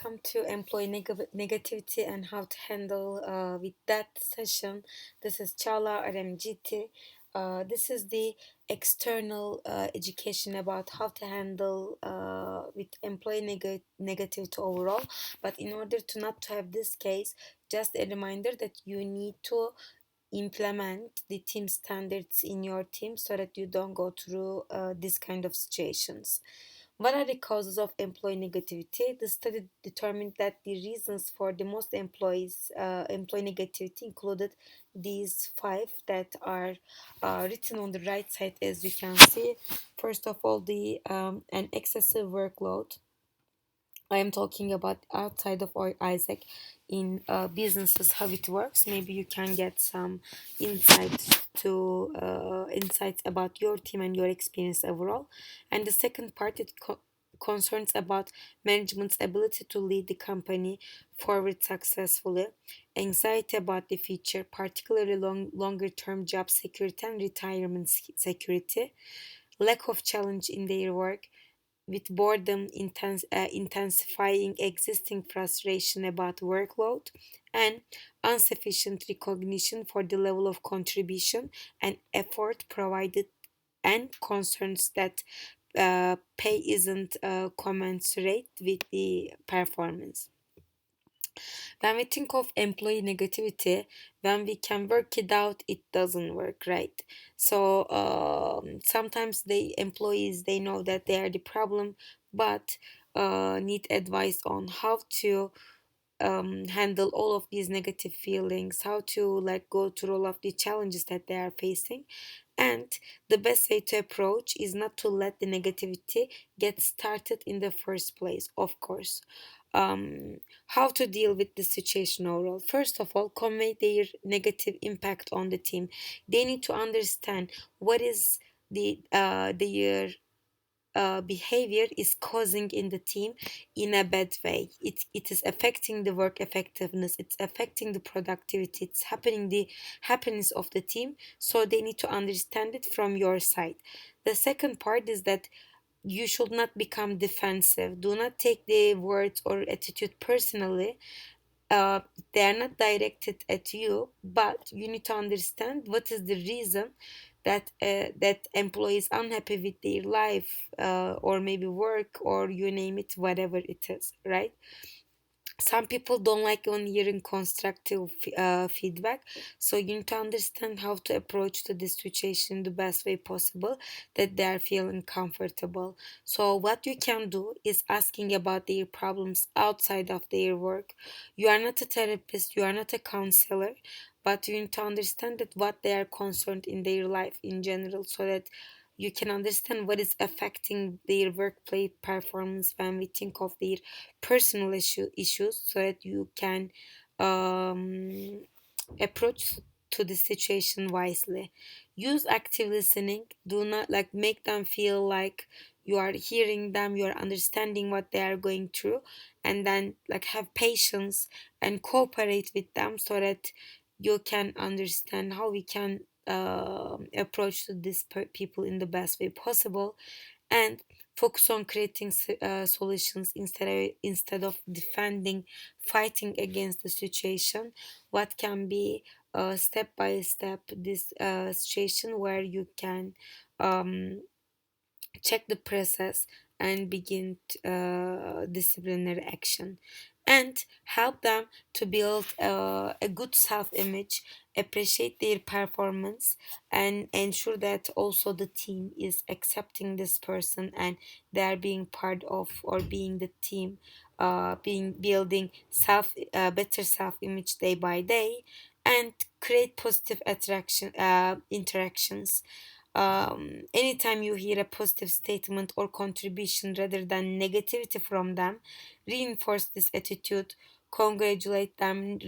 welcome to employee negativity and how to handle with that session. This is Chala RMGT. This is the external education about how to handle with employee negativity overall. But in order to not to have this case, just a reminder that you need to implement the team standards in your team so that you don't go through this kind of situations. What are the causes of employee negativity? The study determined that the reasons for the most employee negativity included these five that are written on the right side, as you can see. First of all, the an excessive workload. I am talking about outside of Isaac in businesses how it works. Maybe you can get some insights about your team and your experience overall. And the second part it concerns about management's ability to lead the company forward successfully, anxiety about the future, particularly longer term job security and retirement security, lack of challenge in their work with boredom intensifying existing frustration about workload and insufficient recognition for the level of contribution and effort provided and concerns that pay isn't commensurate with the performance. When we think of employee negativity, when we can work it out, it doesn't work, right? So sometimes the employees they know that they are the problem, but need advice on how to handle all of these negative feelings, how to like go through all of the challenges that they are facing. And the best way to approach is not to let the negativity get started in the first place, of course. How to deal with the situation overall? First of all, convey their negative impact on the team. They need to understand what is their behavior is causing in the team in a bad way. It is affecting the work effectiveness, it's affecting the productivity, it's happening the happiness of the team. So they need to understand it from your side. The second part is that you should not become defensive. Do not take the words or attitude personally. uh, they are not directed at you, but you need to understand what is the reason that employees unhappy with their life, or maybe work, or you name it, whatever it is, right? Some people don't like on hearing constructive feedback, so you need to understand how to approach to this situation the best way possible that they are feeling comfortable. So what you can do is asking about their problems outside of their work. You are not a therapist, you are not a counselor, but you need to understand that what they are concerned in their life in general, so that you can understand what is affecting their workplace performance when we think of their personal issues, so that you can um, approach to the situation wisely. Use active listening. Do not like make them feel like you are hearing them, you are understanding what they are going through, and then like have patience and cooperate with them so that you can understand how we can approach to these people in the best way possible, and focus on creating solutions instead of defending, fighting against the situation. What can be step by step this situation where you can um, check the process and begin disciplinary action, and help them to build a good self-image, appreciate their performance, and ensure that also the team is accepting this person and they are being part of or being the team, being building better self-image day by day, and create positive attraction interactions. Anytime you hear a positive statement or contribution rather than negativity from them, reinforce this attitude, congratulate them,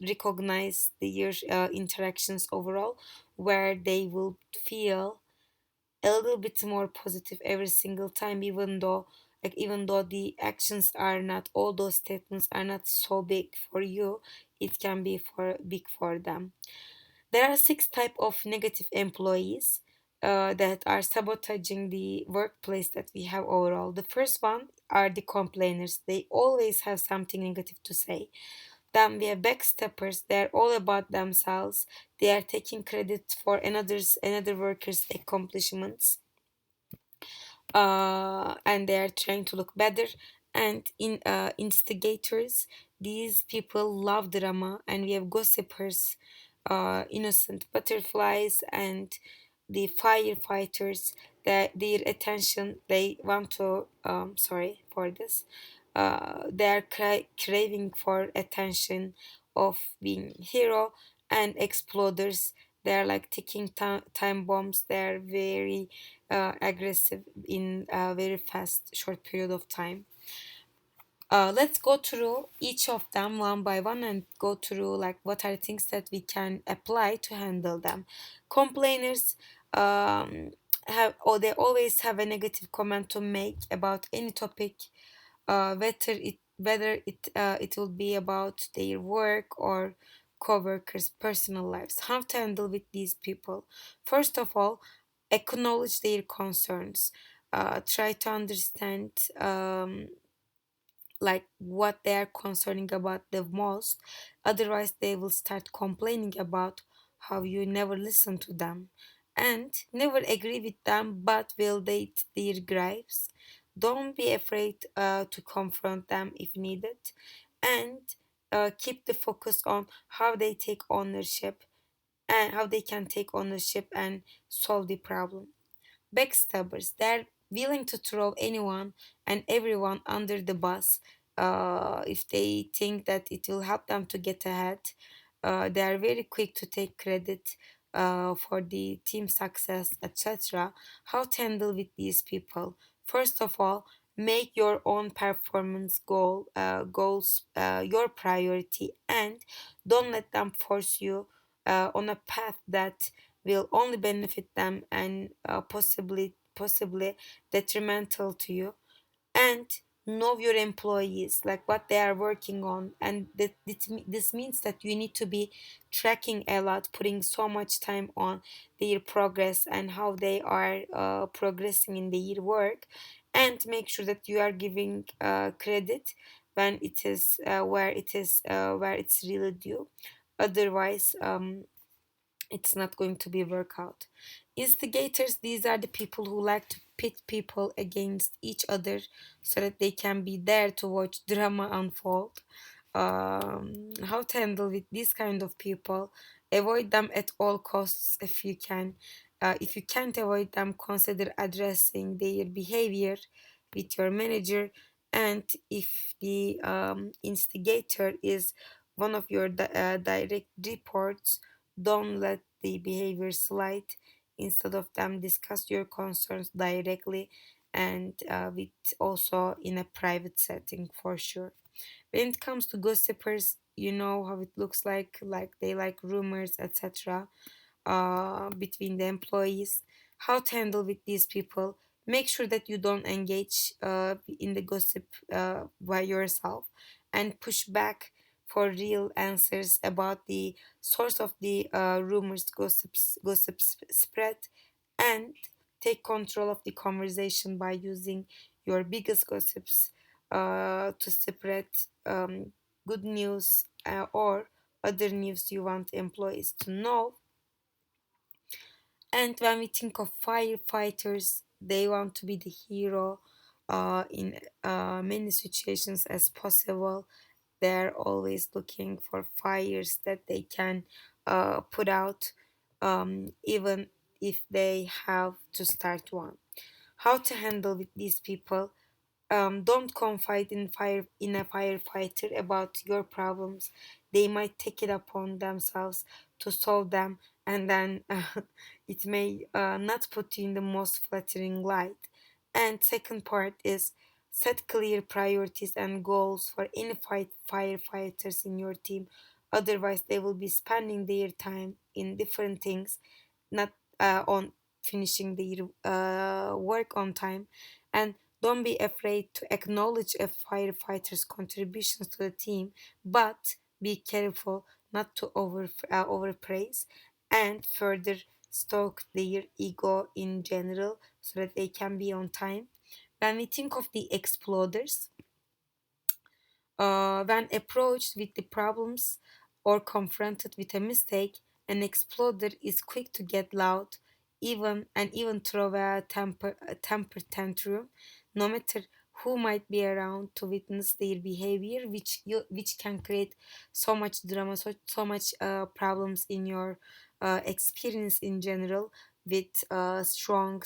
recognize their interactions overall, where they will feel a little bit more positive every single time, even though the actions are not, all those statements are not so big for you, it can be for big for them. There are six type of negative employees that are sabotaging the workplace that we have overall. The first one are the complainers. They always have something negative to say. Then we have backsteppers. They're all about themselves. They are taking credit for another worker's accomplishments, and they are trying to look better. And in instigators, these people love drama, and we have gossipers, innocent butterflies, and the firefighters. That their attention, they want to. Sorry for this. They are craving for attention of being hero, and exploders. They are like ticking time bombs. They are very aggressive in a very fast short period of time. Let's go through each of them one by one and go through like what are things that we can apply to handle them. Complainers, have, or they always have a negative comment to make about any topic, whether it will be about their work or co-workers personal lives. How to handle with these people? First of all, acknowledge their concerns. Try to understand, like what they are concerning about the most. Otherwise they will start complaining about how you never listen to them and never agree with them but validate their gripes. Don't be afraid to confront them if needed, and keep the focus on how they take ownership and how they can take ownership and solve the problem. Backstabbers, they're willing to throw anyone and everyone under the bus if they think that it will help them to get ahead. They are very quick to take credit for the team success, etc. How to handle with these people? First of all, make your own performance goals your priority, and don't let them force you on a path that will only benefit them and possibly detrimental to you. And know your employees, like what they are working on, and this means that you need to be tracking a lot, putting so much time on their progress and how they are progressing in their work, and make sure that you are giving credit when it is where it's really due. Otherwise, it's not going to be work out. Instigators, these are the people who like to pit people against each other so that they can be there to watch drama unfold. How to handle with these kind of people? Avoid them at all costs if you can. If you can't avoid them, consider addressing their behavior with your manager. And if the instigator is one of your direct reports, don't let the behavior slide. Instead of them, discuss your concerns directly and with also in a private setting for sure. When it comes to gossipers, you know how it looks like they like rumors, etc. Between the employees. How to handle with these people? Make sure that you don't engage in the gossip by yourself, and push back for real answers about the source of the rumors, gossips spread, and take control of the conversation by using your biggest gossips to spread good news or other news you want employees to know. And when we think of firefighters, they want to be the hero in many situations as possible. They're always looking for fires that they can put out, even if they have to start one. How to handle with these people? Don't confide in a firefighter about your problems. They might take it upon themselves to solve them, and then it may not put you in the most flattering light. And second part is set clear priorities and goals for any firefighters in your team. Otherwise, they will be spending their time in different things, not on finishing their work on time. And don't be afraid to acknowledge a firefighter's contributions to the team, but be careful not to overpraise and further stoke their ego in general so that they can be on time. When we think of the exploders, when approached with the problems or confronted with a mistake, an exploder is quick to get loud, even throw a temper tantrum, no matter who might be around to witness their behavior, which can create so much drama, so much problems in your experience in general with strong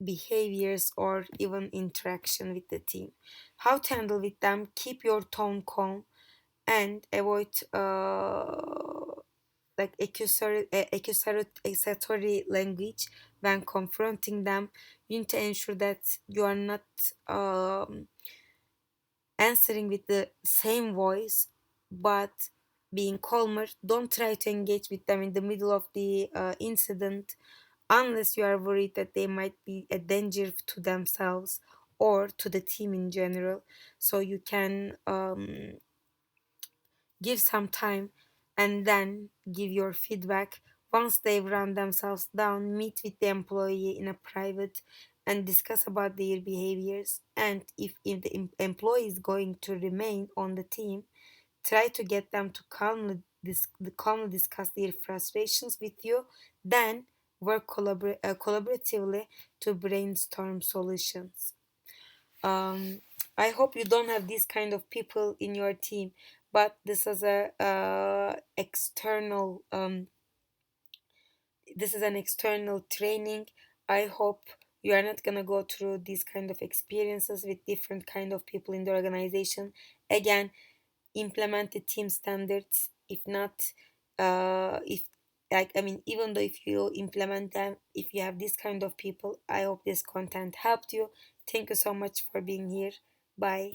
behaviors or even interaction with the team. How to handle with them? Keep your tone calm and avoid like accusatory language when confronting them. You need to ensure that you are not answering with the same voice, but being calmer. Don't try to engage with them in the middle of the incident unless you are worried that they might be a danger to themselves or to the team in general. So you can give some time and then give your feedback. Once they've run themselves down, meet with the employee in a private and discuss about their behaviors. And if the employee is going to remain on the team, try to get them to calmly discuss their frustrations with you, then work collaboratively to brainstorm solutions. um, I hope you don't have these kind of people in your team, but this is an external training. I hope you are not gonna go through these kind of experiences with different kind of people in the organization. Again, implement the team standards. If not, if like I mean, even though if you implement them, if you have this kind of people, I hope this content helped you. Thank you so much for being here. Bye.